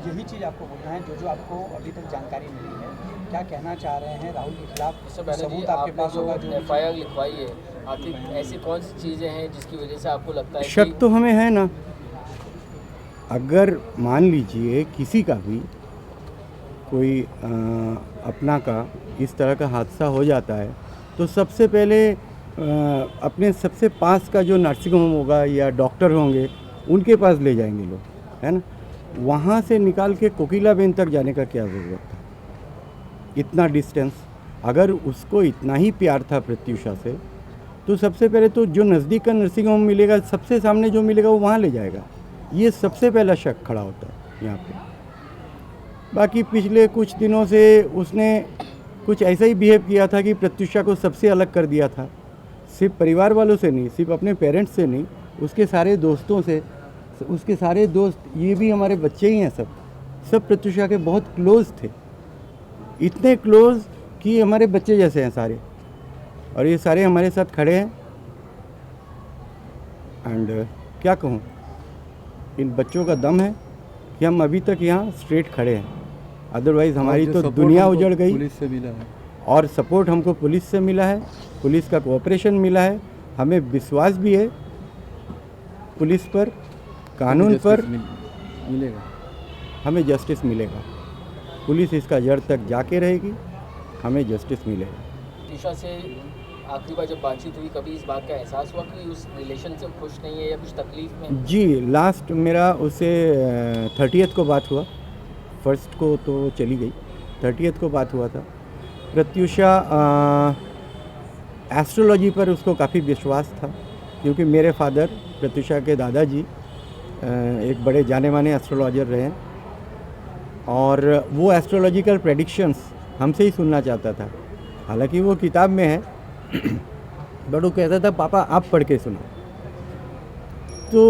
यही चीज़ आपको बोलना है, जो आपको अभी तक जानकारी मिली है, क्या कहना चाह रहे हैं राहुल के खिलाफ? इससे पहले जी सबूत आपके आपने पास जो होगा जो एफआईआर लिखवाई है, आखिर ऐसी कौन सी चीज़ें हैं जिसकी वजह से आपको लगता है शक कि तो हमें है ना। अगर मान लीजिए किसी का भी कोई अपना का इस तरह का हादसा हो जाता है तो सबसे पहले अपने सबसे पास का जो नर्सिंग होम होगा या डॉक्टर होंगे उनके पास ले जाएंगे लोग, है ना। वहाँ से निकाल के कोकिलाबेन तक जाने का क्या ज़रूरत था, इतना डिस्टेंस। अगर उसको इतना ही प्यार था प्रत्युषा से तो सबसे पहले तो जो नज़दीक का नर्सिंग होम मिलेगा, सबसे सामने जो मिलेगा वो वहाँ ले जाएगा। ये सबसे पहला शक खड़ा होता है यहाँ पे। बाकी पिछले कुछ दिनों से उसने कुछ ऐसा ही बिहेव किया था कि प्रत्युषा को सबसे अलग कर दिया था, सिर्फ परिवार वालों से नहीं, सिर्फ अपने पेरेंट्स से नहीं, उसके सारे दोस्तों से। उसके सारे दोस्त, ये भी हमारे बच्चे ही हैं, सब प्रत्युषा के बहुत क्लोज़ थे, इतने क्लोज़ कि हमारे बच्चे जैसे हैं सारे। और ये सारे हमारे साथ खड़े हैं। एंड क्या कहूँ, इन बच्चों का दम है कि हम अभी तक यहाँ स्ट्रेट खड़े हैं। अदरवाइज़ हमारी तो दुनिया उजड़ गई। पुलिस से मिला है और सपोर्ट हमको पुलिस से मिला है, पुलिस का कोऑपरेशन मिला है, हमें विश्वास भी है पुलिस पर, कानून पर। मिलेगा, हमें जस्टिस मिलेगा। पुलिस इसका जड़ तक जाके रहेगी, हमें जस्टिस मिलेगा। प्रत्युषा से आखिरी बार जब बातचीत हुई, कभी इस बात का एहसास हुआ कि उस रिलेशन से खुश नहीं है या कुछ तकलीफ में? जी, लास्ट मेरा उससे 30th को बात हुआ। फर्स्ट को तो चली गई, 30th को बात हुआ था। प्रत्युषा एस्ट्रोलॉजी पर उसको काफ़ी विश्वास था, क्योंकि मेरे फादर प्रत्युषा के दादाजी एक बड़े जाने माने एस्ट्रोलॉजर रहे हैं, और वो एस्ट्रोलॉजिकल प्रेडिक्शंस हमसे ही सुनना चाहता था। हालांकि वो किताब में है बट वो कहता था पापा आप पढ़ के सुनो। तो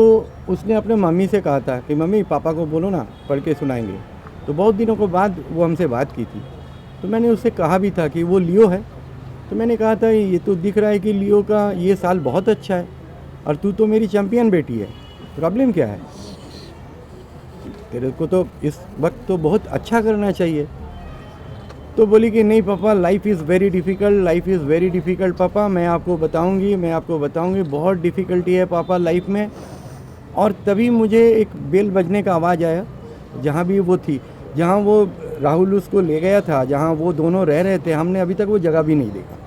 उसने अपने मम्मी से कहा था कि मम्मी पापा को बोलो ना, पढ़ के सुनाएंगे। तो बहुत दिनों के बाद वो हमसे बात की थी, तो मैंने उससे कहा भी था कि वो लियो है। तो मैंने कहा था ये तो दिख रहा है कि लियो का ये साल बहुत अच्छा है, और तू तो मेरी चैम्पियन बेटी है, प्रॉब्लम क्या है? तेरे को तो इस वक्त तो बहुत अच्छा करना चाहिए। तो बोली कि नहीं पापा, life is very difficult, life is very difficult पापा, मैं आपको बताऊंगी, बहुत डिफ़िकल्टी है पापा लाइफ में। और तभी मुझे एक बेल बजने का आवाज़ आया, जहाँ भी वो थी, जहाँ वो राहुल उसको ले गया था, जहाँ वो दोनों रह रहे थे, हमने अभी तक वो जगह भी नहीं देखा।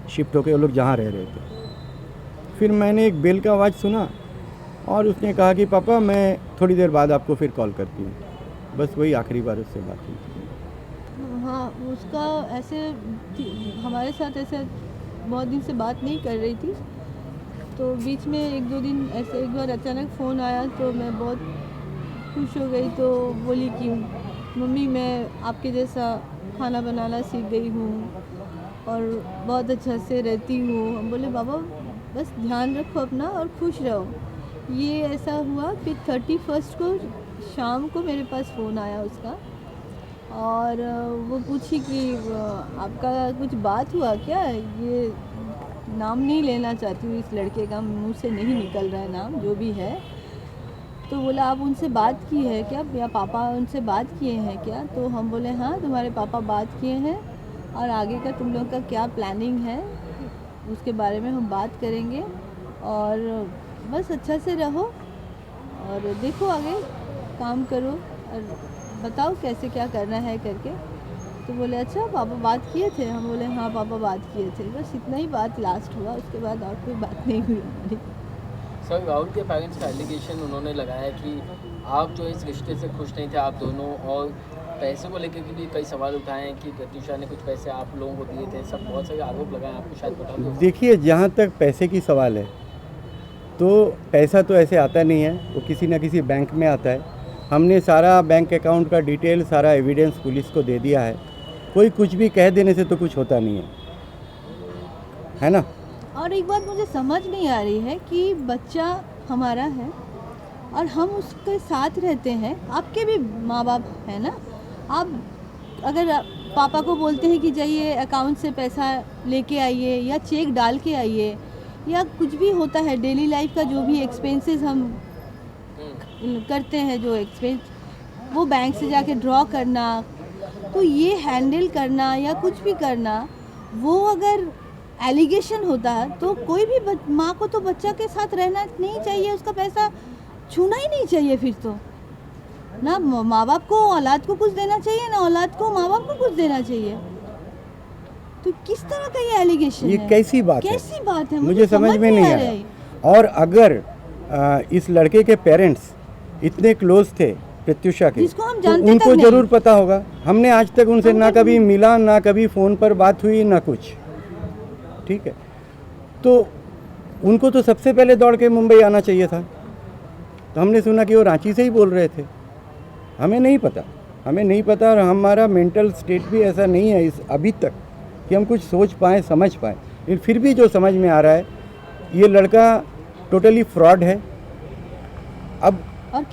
शिफ्ट होके वो लोग जहाँ रह रहे थे। फिर मैंने एक बेल का आवाज़ सुना और उसने कहा कि पापा मैं थोड़ी देर बाद आपको फिर कॉल करती हूँ। बस वही आखिरी बार उससे बात हुई। हाँ, उसका ऐसे हमारे साथ ऐसे बहुत दिन से बात नहीं कर रही थी, तो बीच में 1-2 दिन ऐसे एक बार अचानक फ़ोन आया तो मैं बहुत खुश हो गई। तो बोली कि मम्मी मैं आपके जैसा खाना बनाना सीख गई हूँ और बहुत अच्छा से रहती हूँ। हम बोले बाबा बस ध्यान रखो अपना और खुश रहो। ये ऐसा हुआ। फिर 31 को शाम को मेरे पास फ़ोन आया उसका, और वो पूछी कि आपका कुछ बात हुआ क्या? ये नाम नहीं लेना चाहती हूँ, इस लड़के का मुंह से नहीं निकल रहा है नाम, जो भी है। तो बोला आप उनसे बात की है क्या, या पापा उनसे बात किए हैं क्या? तो हम बोले हाँ तुम्हारे पापा बात किए हैं, और आगे का तुम लोग का क्या प्लानिंग है उसके बारे में हम बात करेंगे, और बस अच्छा से रहो और देखो आगे काम करो और बताओ कैसे क्या करना है करके। तो बोले अच्छा पापा बात किए थे? हम बोले हाँ पापा बात किए थे। बस इतना ही बात लास्ट हुआ, उसके बाद और कोई बात नहीं हुई हमारी। सर, राहुल के पेरेंट्स का एलिगेशन उन्होंने लगाया कि आप जो इस रिश्ते से खुश नहीं थे आप दोनों, और पैसे को लेकर के भी कई सवाल उठाए हैं कि प्रत्युषा ने कुछ पैसे आप लोगों को दिए थे। सब बहुत सारे आरोप लगाए, आपको शायद पता हो। देखिए, जहाँ तक पैसे की सवाल है तो पैसा तो ऐसे आता नहीं है, वो किसी ना किसी बैंक में आता है। हमने सारा बैंक अकाउंट का डिटेल, सारा एविडेंस पुलिस को दे दिया है। कोई कुछ भी कह देने से तो कुछ होता नहीं है ना। और एक बात मुझे समझ नहीं आ रही है कि बच्चा हमारा है और हम उसके साथ रहते हैं। आपके भी माँ बाप हैं ना, आप अगर पापा को बोलते हैं कि जाइए अकाउंट से पैसा लेके आइए या चेक डाल के आइए, या कुछ भी होता है डेली लाइफ का जो भी एक्सपेंसेस हम करते हैं जो एक्सपेंस, वो बैंक से जाके ड्रॉ करना, तो ये हैंडल करना या कुछ भी करना, वो अगर एलिगेशन होता तो कोई भी माँ को तो बच्चा के साथ रहना नहीं चाहिए, उसका पैसा छूना ही नहीं चाहिए। फिर तो ना माँ बाप को औलाद को कुछ देना चाहिए, ना औलाद को माँ बाप को कुछ देना चाहिए। तो किस तरह का ये एलिगेशन ये है? कैसी बात है? कैसी बात है? मुझे समझ में नहीं आ रहा। और अगर इस लड़के के पेरेंट्स इतने क्लोज थे प्रत्युषा के, जिसको हम तो जानते उनको तक नहीं। जरूर पता होगा। हमने आज तक उनसे ना कभी मिला, ना कभी फ़ोन पर बात हुई, ना कुछ। ठीक है, तो उनको तो सबसे पहले दौड़ के मुंबई आना चाहिए था। तो हमने सुना कि वो रांची से ही बोल रहे थे। हमें नहीं पता और हमारा मेंटल स्टेट भी ऐसा नहीं है इस अभी तक कि हम कुछ सोच पाएँ, समझ पाएँ। लेकिन फिर भी जो समझ में आ रहा है, ये लड़का टोटली फ्रॉड है। अब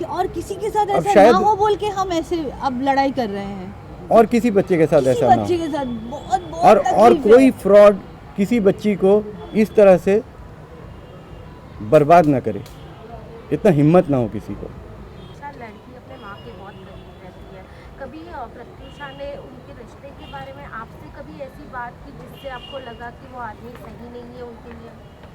और किसी के साथ अब ऐसा शायद- ना हो बोल के हम ऐसे अब लड़ाई कर रहे हैं। और किसी बच्चे के साथ किसी ऐसा ना बच्चे हो। के साथ बहुत और तकलीफ है। कोई फ्रॉड किसी बच्ची को इस तरह से बर्बाद ना करे, इतना हिम्मत ना हो किसी को। अच्छा, लड़की अपने माँ के बहुत करीब रहती है। कभी प्रत्युषा ने उनके रिश्ते के बारे में आपसे कभी ऐसी बात की जिससे आपको लगा कि वो आदमी सही नहीं है उनके लिए?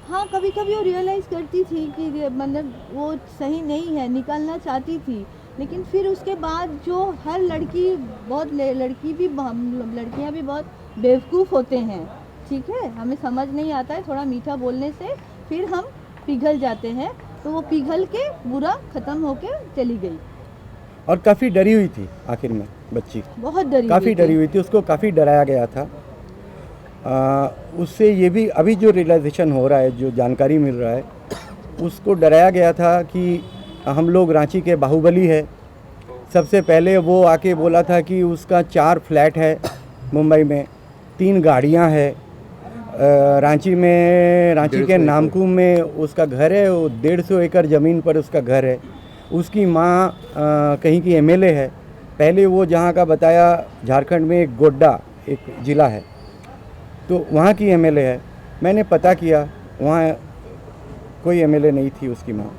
हाँ, कभी कभी वो रियलाइज़ करती थी कि मतलब वो सही नहीं है, निकलना चाहती थी। लेकिन फिर उसके बाद जो हर लड़की लड़कियाँ भी बहुत बेवकूफ़ होते हैं। ठीक है, हमें समझ नहीं आता है, थोड़ा मीठा बोलने से फिर हम पिघल जाते हैं। तो वो पिघल के बुरा ख़त्म होके चली गई। और काफ़ी डरी हुई थी आखिर में बच्ची, बहुत डरी काफ़ी डरी हुई थी। उसको काफ़ी डराया गया था। उससे ये भी अभी जो रियलाइजेशन हो रहा है, जो जानकारी मिल रहा है, उसको डराया गया था कि हम लोग रांची के बाहुबली है। सबसे पहले वो आके बोला था कि उसका 4 फ्लैट है मुंबई में, 3 गाड़ियां है। रांची के नामकुम में उसका घर है, वो 150 एकड़ ज़मीन पर उसका घर है। उसकी माँ कहीं की एमएलए है। पहले वो जहाँ का बताया, झारखंड में एक गोड्डा एक ज़िला है, तो वहाँ की एमएलए है। मैंने पता किया, वहाँ कोई एमएलए नहीं थी उसकी माँ।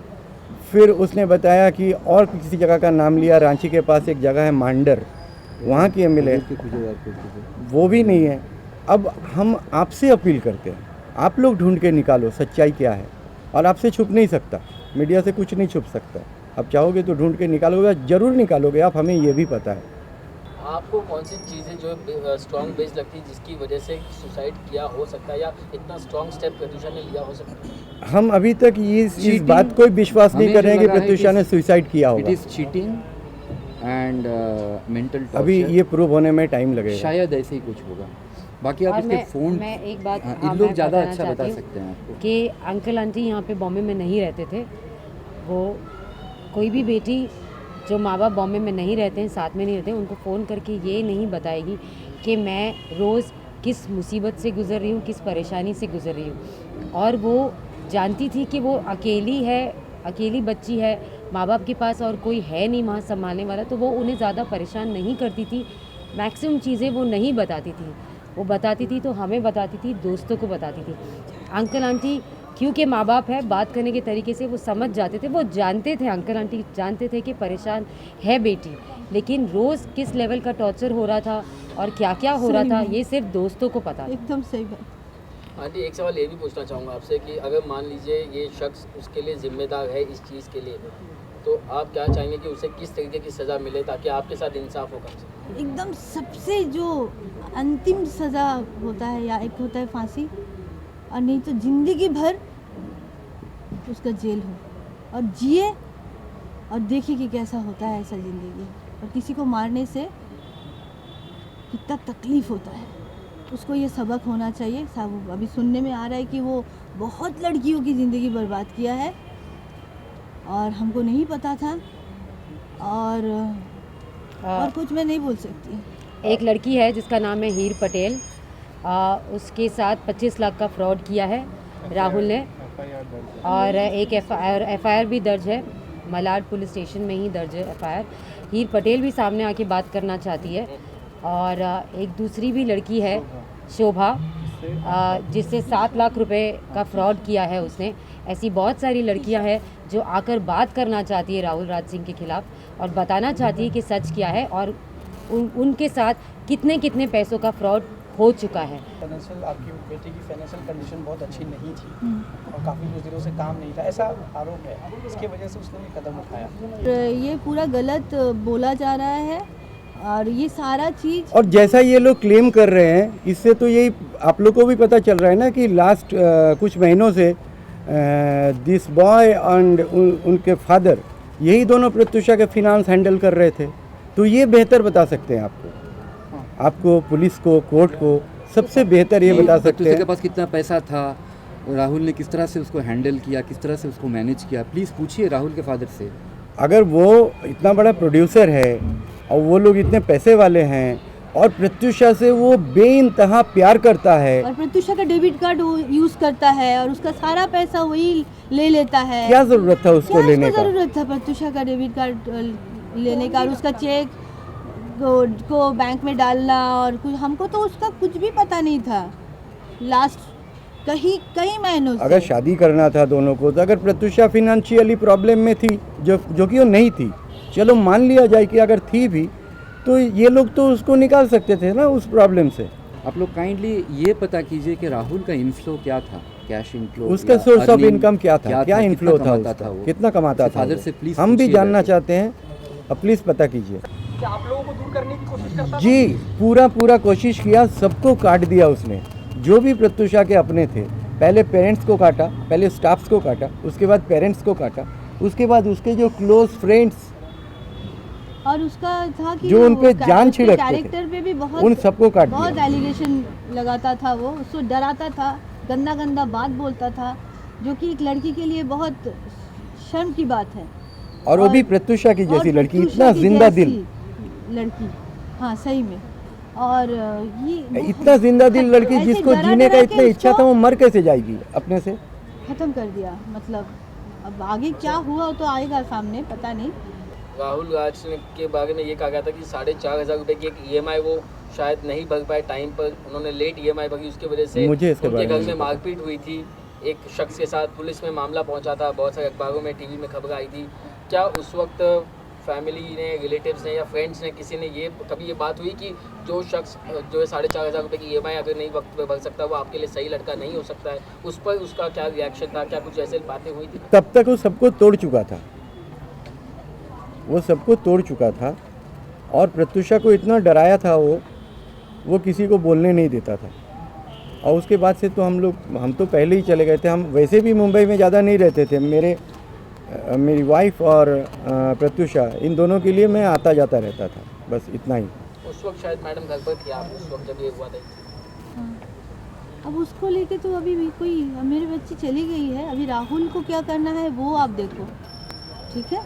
फिर उसने बताया कि और किसी जगह का नाम लिया, रांची के पास एक जगह है मांडर, वहाँ की एमएलए है, वो भी नहीं है। अब हम आपसे अपील करते हैं, आप लोग ढूंढ के निकालो सच्चाई क्या है। और आपसे छुप नहीं सकता, मीडिया से कुछ नहीं छुप सकता। आप चाहोगे तो ढूंढ के निकालोगे, ज़रूर निकालोगे आप, हमें ये भी पता है। आपको कौन सी चीज़ें जो स्ट्रॉन्ग बेस लगती है जिसकी वजह से सुसाइड किया हो सकता है, या इतना स्ट्रॉन्ग स्टेप प्रत्युषा ने लिया हो सकता है? हम अभी तक इस बात को विश्वास नहीं कर रहे हैं कि प्रत्युषा ने सुसाइड किया इट होगा। Is cheating and mental torture. अभी ये प्रूव होने में टाइम लगेगा। शायद ऐसे ही कुछ होगा। बाकी आप और इसके फोन, मैं एक बात हाँ, मैं इन लोग ज़्यादा बताना अच्छा बता चाहती हूँ सकते हैं आपको कि अंकल आंटी यहाँ पे बॉम्बे में नहीं रहते थे। वो कोई भी बेटी जो माँ बाप बॉम्बे में नहीं रहते हैं, साथ में नहीं रहते हैं, उनको फ़ोन करके ये नहीं बताएगी कि मैं रोज़ किस मुसीबत से गुज़र रही हूँ, किस परेशानी से गुज़र रही हूँ। और वो जानती थी कि वो अकेली है, अकेली बच्ची है, माँ बाप के पास और कोई है नहीं वहाँ संभालने वाला, तो वो उन्हें ज़्यादा परेशान नहीं करती थी। मैक्सिमम चीज़ें वो नहीं बताती थी। वो बताती थी तो हमें बताती थी, दोस्तों को बताती थी। अंकल आंटी क्योंकि माँ बाप है, बात करने के तरीके से वो समझ जाते थे, वो जानते थे, अंकल आंटी जानते थे कि परेशान है बेटी, लेकिन रोज़ किस लेवल का टॉर्चर हो रहा था और क्या क्या हो रहा था ये सिर्फ दोस्तों को पता था। एकदम सही बात। आंटी, एक सवाल ये भी पूछना चाहूँगा आपसे कि अगर मान लीजिए ये शख्स उसके लिए जिम्मेदार है इस चीज़ के लिए, तो आप क्या चाहेंगे कि उसे किस तरीके की सज़ा मिले ताकि आपके साथ इंसाफ हो कम से कम? एकदम सबसे जो अंतिम सज़ा होता है, या एक होता है फांसी, और नहीं तो ज़िंदगी भर उसका जेल हो, और जिए और देखिए कि कैसा होता है ऐसा ज़िंदगी। और किसी को मारने से कितना तकलीफ़ होता है, उसको ये सबक होना चाहिए। सब अभी सुनने में आ रहा है कि वो बहुत लड़कियों की ज़िंदगी बर्बाद किया है, और हमको नहीं पता था। और कुछ मैं नहीं बोल सकती। एक लड़की है जिसका नाम है हीर पटेल, उसके साथ 25 लाख का फ्रॉड किया है राहुल ने, और एक एफआईआर भी दर्ज है, मलाड पुलिस स्टेशन में ही दर्ज है एफआईआर। हीर पटेल भी सामने आके बात करना चाहती है। और एक दूसरी भी लड़की है शोभा, जिससे 7 लाख रुपए का फ्रॉड किया है उसने। ऐसी बहुत सारी लड़कियां हैं जो आकर बात करना चाहती है राहुल राज सिंह के खिलाफ और बताना चाहती है कि सच क्या है और उनके साथ कितने कितने पैसों का फ्रॉड हो चुका है। फाइनेंशियल आपकी बेटी की फाइनेंशियल कंडीशन बहुत अच्छी नहीं थी और काफ़ी कुछ दिनों से काम नहीं था, ऐसा आरोप है। इसकी वजह से उसने ये कदम उठाया। ये पूरा गलत बोला जा रहा है और ये सारा चीज़ और जैसा ये लोग क्लेम कर रहे हैं, इससे तो यही आप लोग को भी पता चल रहा है ना कि लास्ट कुछ महीनों से दिस बॉय एंड उनके फादर यही दोनों प्रत्युषा के फिनांस हैंडल कर रहे थे। तो ये बेहतर बता सकते हैं आपको पुलिस को, कोर्ट को, सबसे बेहतर ये बता सकते प्रत्युषा हैं। के पास कितना पैसा था, राहुल ने किस तरह से उसको हैंडल किया, किस तरह से उसको मैनेज किया, प्लीज़ पूछिए राहुल के फादर से। अगर वो इतना बड़ा प्रोड्यूसर है और वो लोग इतने पैसे वाले हैं और प्रत्युषा से वो बेइंतहा प्यार करता है, और प्रत्युषा का डेबिट कार्ड वो यूज़ करता है और उसका सारा पैसा वही ले लेता है। क्या ज़रूरत था उसको लेने का? ज़रूरत था प्रत्युषा का डेबिट कार्ड लेने का और उसका चेक को बैंक में डालना और कुछ, हमको तो उसका कुछ भी पता नहीं था लास्ट कई महीनों से। अगर शादी करना था दोनों को, तो अगर प्रत्युषा फिनेंशियली प्रॉब्लम में थी जो कि वो नहीं थी, चलो मान लिया जाए कि अगर थी भी, तो ये लोग तो उसको निकाल सकते थे ना उस प्रॉब्लम से। आप लोग काइंडली ये पता कीजिए कि राहुल का इनफ्लो क्या था, कैश इनफ्लो, उसका सोर्स ऑफ इनकम क्या था, क्या इनफ्लो था उसका, वो कितना कमाता था फादर वो? से प्लीज हम भी जानना चाहते हैं, अब प्लीज़ पता कीजिए। क्या आप लोगों को दूर करने की कोशिश करता जी, पूरा कोशिश किया, सबको काट दिया उसने, जो भी प्रत्युषा के अपने थे। पहले पेरेंट्स को काटा, पहले स्टाफ्स को काटा, उसके बाद पेरेंट्स को काटा, उसके बाद उसके जो क्लोज फ्रेंड्स और उसका था कि जो उन पे जान छिड़कते थे, कैरेक्टर पे भी बहुत उन सबको काट बहुत दिया। एलिगेशन लगाता था वो, उसको डराता था, गंदा बात बोलता था, जो कि एक लड़की के लिए बहुत शर्म की बात है। और वो भी प्रत्युषा की जैसी और लड़की, प्रत्युषा इतना की जिंदा जैसी दिल, लड़की, हाँ सही में। और ये इतना जिंदा दिल लड़की ऐसे जिसको डरा जीने का डरा के इतना इच्छा उसको था, वो मर कैसे जाएगी अपने से? खत्म कर दिया। मतलब अब आगे क्या हुआ तो आएगा सामने, पता नहीं। राहुल राज के बारे में ये कहा गया था कि 4,500 रुपये की एक EMI वो शायद नहीं भर पाए टाइम पर, उन्होंने लेट EMI भरी, उसकी वजह से मुझे इसके उनके बारे में घर में नहीं पता। मारपीट हुई थी एक शख्स के साथ, पुलिस में मामला पहुंचा था, बहुत सारे अखबारों में, टीवी में खबर आई थी। क्या उस वक्त फैमिली ने, रिलेटिव्स ने या फ्रेंड्स ने, किसी ने कभी ये बात हुई कि जो शख्स जो है 4,500 रुपये की EMI अगर नहीं वक्त पे भर सकता, वो आपके लिए सही लड़का नहीं हो सकता है? उस पर उसका क्या रिएक्शन था? क्या कुछ ऐसे बातें हुई थी? तब तक वो सबको तोड़ चुका था, वो सबको तोड़ चुका था और प्रत्युषा को इतना डराया था वो किसी को बोलने नहीं देता था। और उसके बाद से तो हम तो पहले ही चले गए थे। हम वैसे भी मुंबई में ज़्यादा नहीं रहते थे। मेरी वाइफ और प्रत्युषा, इन दोनों के लिए मैं आता जाता रहता था, बस इतना ही। उस वक्त शायद मैडम घर पर थी आप उस वक्त जब ये हुआ था? हाँ। अब उसको लेके तो अभी भी कोई, मेरी बच्ची चली गई है, अभी राहुल को क्या करना है वो आप देखो, ठीक है?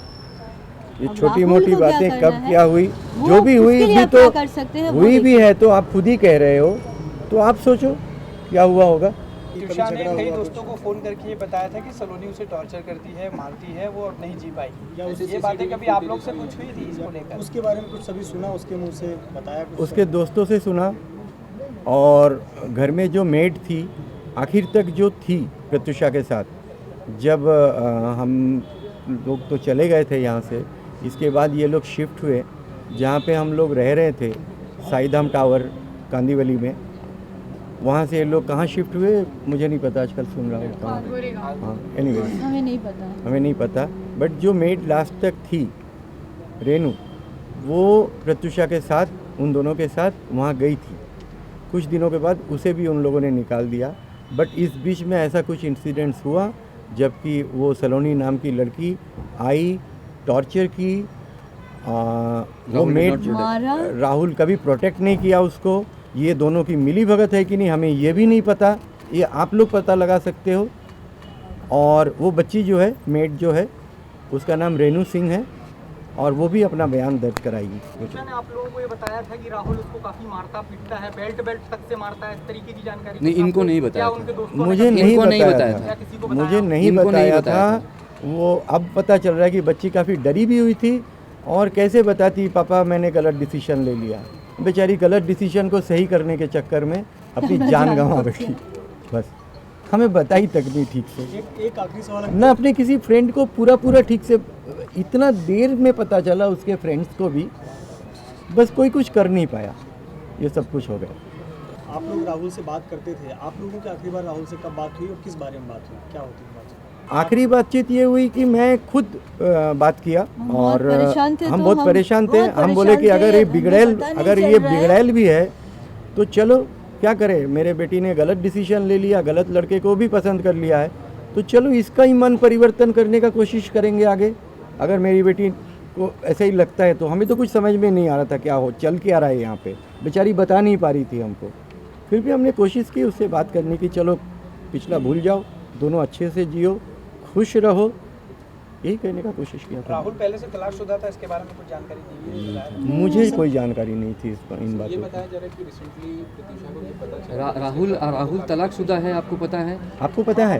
ये अब छोटी राहुल मोटी को क्या बातें करना कब है, क्या हुई, वो जो भी हुई उसके लिए भी आप तो क्या कर सकते हैं वो हुई भी देखिए। है, तो आप खुद ही कह रहे हो, तो आप सोचो क्या हुआ होगा। प्रत्युषा ने कई दोस्तों को फोन करके ये बताया था कि सलोनी उसे टॉर्चर करती है, मारती है, वो अब नहीं जी पाएगी। ये बातें कभी आप लोग से कुछ हुई थी इसको लेकर? उसके बारे में कुछ सभी सुना, उसके मुंह से बताया कुछ? उसके दोस्तों से सुना और घर में जो मेड थी आखिर तक जो थी प्रत्युषा के साथ, जब हम लोग तो चले गए थे यहाँ से, इसके बाद ये लोग शिफ्ट हुए जहाँ पे हम लोग रह रहे थे, साईधाम टावर कांदीवली में। वहाँ से ये लोग कहाँ शिफ्ट हुए मुझे नहीं पता, आजकल सुन रहा हूँ। हाँ, एनीवेज हमें नहीं पता। हमें नहीं पता, बट जो मेड लास्ट तक थी रेनू, वो प्रत्युषा के साथ, उन दोनों के साथ वहाँ गई थी। कुछ दिनों के बाद उसे भी उन लोगों ने निकाल दिया। बट इस बीच में ऐसा कुछ इंसिडेंट्स हुआ जबकि वो सलोनी नाम की लड़की आई, टॉर्चर की, वो मेड मारा। राहुल कभी प्रोटेक्ट नहीं किया उसको। ये दोनों की मिली भगत है कि नहीं हमें ये भी नहीं पता, ये आप लोग पता लगा सकते हो। और वो बच्ची जो है, मेड जो है, उसका नाम रेनू सिंह है और वो भी अपना बयान दर्ज कराएगी। प्रत्युषा ने आप लोगों को ये बताया था कि राहुल उसको काफी मारता पीटता है, बेल्ट तक से मारता है, इस तरीके की जानकारी नहीं, इनको नहीं बताया था। मुझे नहीं इनको नहीं बताया बताया था, मुझे नहीं बताया था। वो अब पता चल रहा है कि बच्ची काफ़ी डरी भी हुई थी और कैसे बताती, पापा मैंने गलत डिसीजन ले लिया। बेचारी गलत डिसीजन को सही करने के चक्कर में अपनी जान गंवा बैठी, बस। हमें बताई तक नहीं ठीक से। एक आखिरी सवाल है। ना अपने किसी फ्रेंड को पूरा ठीक से, इतना देर में पता चला उसके फ्रेंड्स को भी, बस कोई कुछ कर नहीं पाया, ये सब कुछ हो गया। आप लोग राहुल से बात करते थे, आप लोगों की आखिरी बार राहुल से कब बात हुई और किस बारे में बात हुई, क्या होती है बात? आखिरी बातचीत ये हुई कि मैं खुद बात किया और हम बहुत परेशान थे। हम बोले कि अगर ये बिगड़ैल भी है तो चलो क्या करें, मेरे बेटी ने गलत डिसीजन ले लिया, गलत लड़के को भी पसंद कर लिया है, तो चलो इसका ही मन परिवर्तन करने का कोशिश करेंगे आगे। अगर मेरी बेटी को ऐसा ही लगता है तो हमें तो कुछ समझ में नहीं आ रहा था क्या हो चल क्या रहा है यहाँ पे, बेचारी बता नहीं पा रही थी हमको। फिर भी हमने कोशिश की उससे बात करने की, चलो पिछला भूल जाओ, दोनों अच्छे से जियो, खुश रहो, यही कहने का कोशिश किया था। राहुल पहले से तलाकशुदा था, इसके बारे में कुछ जानकारी दी है? मुझे कोई जानकारी नहीं थी इस पर, इन बातों की। बताया जा रहा है कि रिसेंटली प्रत्यूषा को ये पता चला राहुल तलाकशुदा है, आपको पता है? आपको पता है?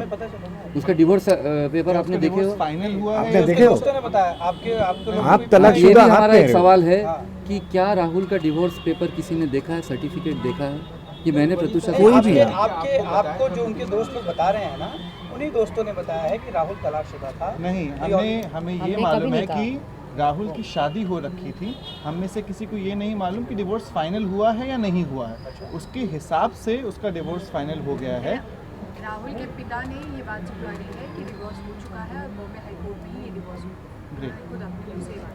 उसका डिवोर्स पेपर आपने देखे हो? फाइनल हुआ आपने देखे हो? दोस्तों ने बताया, आपके लोगों आप को भी तलाकशुदा ये भी आप हमारा कह एक रहे हो। सवाल है हाँ। कि क्या राहुल का डिवोर्स पेपर किसी ने देखा है, सर्टिफिकेट देखा है? कि मैंने प्रत्यूषा से कोई भी है। आपको जो उनके दोस्त लोग बता रहे हैं ना, उन्हीं दोस्तों ने बताया है कि राहुल तलाकशुदा था। नहीं, हमें ये हमने मालूम कभी है नहीं कि राहुल की शादी हो रखी थी। हम में से किसी को ये नहीं मालूम कि डिवोर्स फाइनल हुआ है या नहीं हुआ है। उसके हिसाब से उसका डिवोर्स फाइनल हो गया है। राहुल के पिता ने ये बात स्वीकारी है कि डिवोर्स हो चुका है और बॉम्बे हाई कोर्ट में ही ये डिवोर्स खुद अपने मुंह से बात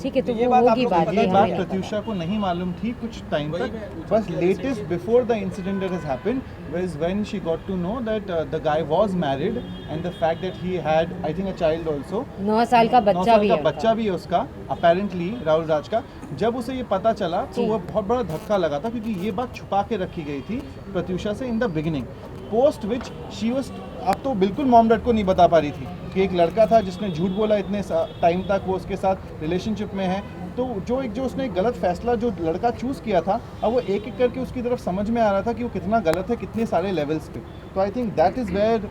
ठीक है, तो ये वो बात आप होगी लोगों को बात, पता ये ये है? बात हमें नहीं पता। प्रत्यूषा को नहीं मालूम थी कुछ टाइम तक, बस latest before the incident that has happened was when she got to know that the guy was married and the fact that he had I think a child also. 9 साल का बच्चा भी है उनका। बच्चा भी है उसका अपेरेंटली राहुल राज का। जब उसे ये पता चला तो जी। वो बहुत बड़ा धक्का लगा था, क्योंकि ये बात छुपा के रखी गई थी प्रत्यूषा से in the beginning, post which she was, अब तो बिल्कुल मॉम डैड को नहीं बता पा रही थी कि एक लड़का था जिसने झूठ बोला इतने टाइम तक, वो उसके साथ रिलेशनशिप में है। तो जो उसने गलत फैसला जो लड़का चूज़ किया था, अब वो एक एक करके उसकी तरफ समझ में आ रहा था कि वो कितना गलत है, कितने सारे लेवल्स पे। तो I think that is where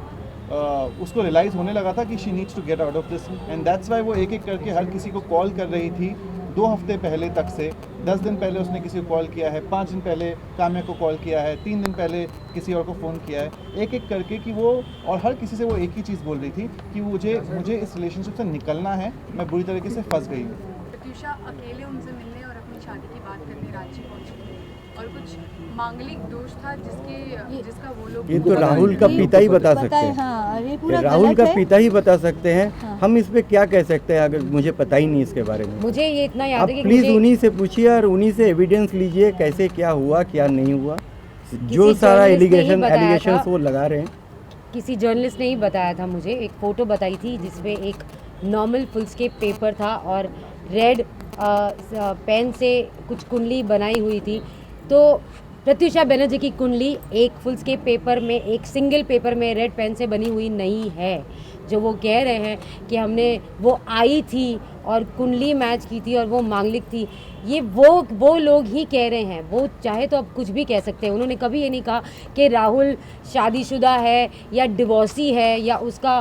उसको रियलाइज़ होने लगा था कि she needs to get out of this, and that's why वो एक एक करके हर किसी को कॉल कर रही थी। 2 हफ्ते पहले तक से 10 दिन पहले उसने किसी को कॉल किया है, 5 दिन पहले काम्या को कॉल किया है, 3 दिन पहले किसी और को फ़ोन किया है, एक एक करके कि वो, और हर किसी से वो एक ही चीज़ बोल रही थी कि मुझे इस रिलेशनशिप से निकलना है, मैं बुरी तरीके से फंस गई हूँ। प्रत्यूषा अकेले उनसे मिलने और अपनी शादी की बात करने रांची पहुंची और कुछ मांगलिक दोष था जिसका वो लोग ये तो राहुल का पिता ही बता सकते हैं। हाँ, ये पूरा राहुल गलत का है। पिता ही बता सकते हैं। हाँ। हम इस पे क्या कह सकते हैं, अगर मुझे पता ही नहीं इसके बारे में। मुझे ये इतना याद आप है कि प्लीज मुझे उन्हीं से पूछिए और उन्हीं से एविडेंस लीजिए कैसे क्या हुआ क्या नहीं हुआ। जो किसी सारा journalist ने ही बताया एलिगेशन था। वो लगा रहे हैं। किसी जर्नलिस्ट ने ही बताया था मुझे, एक फ़ोटो बताई थी जिसमें एक नॉर्मल फुलस्केप पेपर था और रेड पेन से कुछ कुंडली बनाई हुई थी। तो प्रत्यूषा बनर्जी की कुंडली एक फुलस्केप पेपर में, एक सिंगल पेपर में रेड पेन से बनी हुई नहीं है। जो वो कह रहे हैं कि हमने, वो आई थी और कुंडली मैच की थी और वो मांगलिक थी, ये वो लोग ही कह रहे हैं। वो चाहे तो अब कुछ भी कह सकते हैं। उन्होंने कभी ये नहीं कहा कि राहुल शादीशुदा है या डिवोर्सी है या उसका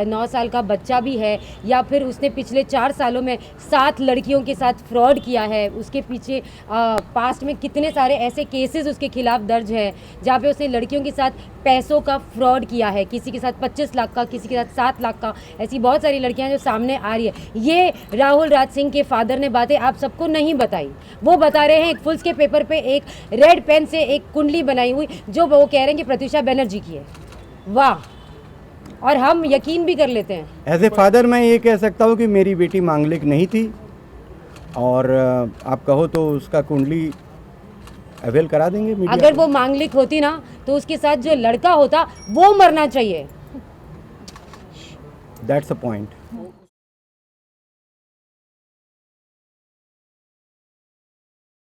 9 साल का बच्चा भी है या फिर उसने पिछले 4 सालों में 7 लड़कियों के साथ फ्रॉड किया है। उसके पीछे पास्ट में कितने सारे ऐसे केसेस उसके खिलाफ दर्ज है जहाँ पे उसने लड़कियों के साथ पैसों का फ्रॉड किया है, किसी के साथ 25 लाख का, किसी के साथ 7 लाख का। ऐसी बहुत सारी लड़कियां जो सामने आ रही है। ये राहुल राज सिंह के फादर ने बातें आप सबको नहीं बताई। वो बता रहे हैं एक फुल्स के पेपर पे एक रेड पेन से एक कुंडली बनाई हुई जो वो कह रहे हैं कि प्रत्यूषा बनर्जी की है। वाह, और हम यकीन भी कर लेते हैं। एज ए फादर मैं ये कह सकता हूँ कि मेरी बेटी मांगलिक नहीं थी और आप कहो तो उसका कुंडली अवेल करा देंगे मीडिया अगर को। वो मांगलिक होती ना तो उसके साथ जो लड़का होता वो मरना चाहिए। That's a point.